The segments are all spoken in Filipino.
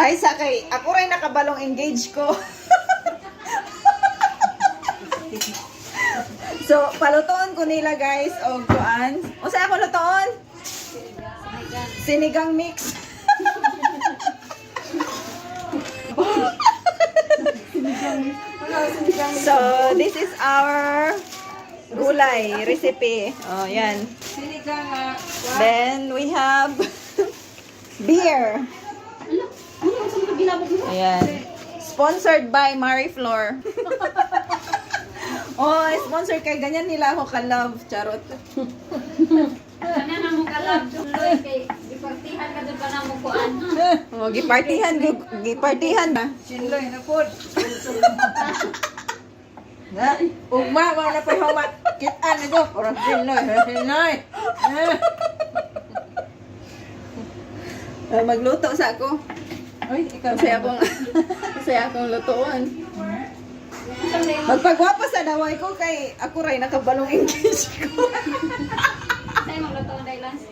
Taysa kay ako rin nakabalong engage ko. So, palutoon ko nila guys og kuan. Unsa ako lutoon? Sinigang mix. So, this is our gulay recipe. Oh, yan. Then we have beer. Ayan. Sponsored by Marie Flor. Oh, sponsor kay ganyan nila ako ka-love. Charot. Kana na mo kalab tuloy kay gipartihan ka dun pa na mo kuan. Oh, gipartihan ba? Sinloy na po. Na, ugma mga na pa hamat. Kitaan na do. Orang sinloy. Sinloy. Magluto sa ako. Ay, ikaw. Saya akong lutuan. Magpagwapa sa daway ko kay ako rin nakabalong engage ko. Say magluto na dai lance.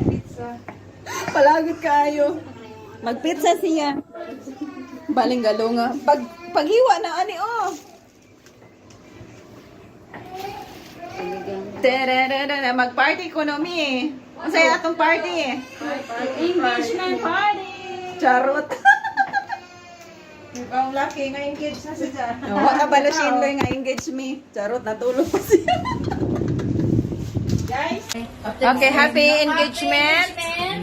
Pizza. Palagod kaayo. Magpizza siya. Baling galunga. Paghiwa na ani oh. Tererere, mag-party ko no mi. Masaya atong party. Engagement party. Charot. Ikaw laki nga engage na siya. Wala bala sinloy nga engage me. Charot natulog pa siya. Guys. Okay, happy engagement.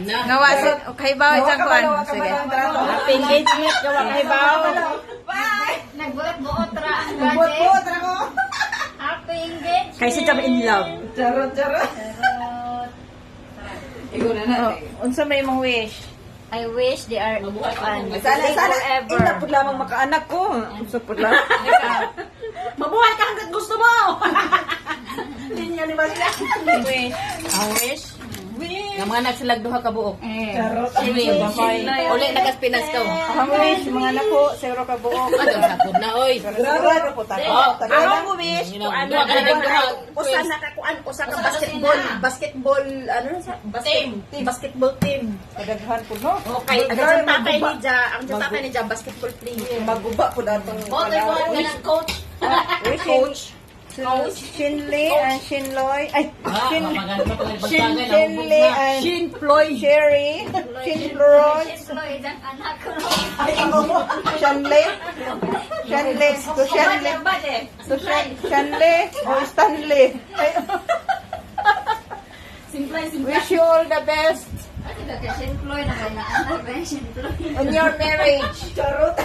Ngawa si okay ba isang kuan? Sige. Happy engagement gawa kay baw. Nagbuot-buot ra ang Buot-buot ra ko. Happy engagement. Kay si kami in love. Charot. Ikaw na natin. Unsa may mong wish? I wish they are Sana forever. ina pud lamang makaanak ko. Unsa pud lang. Mabuhay ka hanggat gusto mo. Linya ni Maria. Wish. Ang wish. Nga mga anak sila duha ka buok. Charot. Sige, bye. Uli nagas Pinas ka. Ang wish mga anak ko zero ka buok. Ano sa pud na oy. Grabe po ta. Ang wish. Ano usa na ka kuan usa ka basketball ano sa basketball team. Kadaghan po no. Okay, ang tatay ni Ja, tatay ni Ja basketball player. Maguba po datong Coach. Coach. Shinley and Shinloy. Ay, Shinley and Shinploy. Sherry. Shinploy. Employee dan anak ko. Shanley. Shanley. To Shanley. To Shanley. O Stanley. Ay. Wish you all the best Employee na kaya anak ba employee. in your marriage. Charot.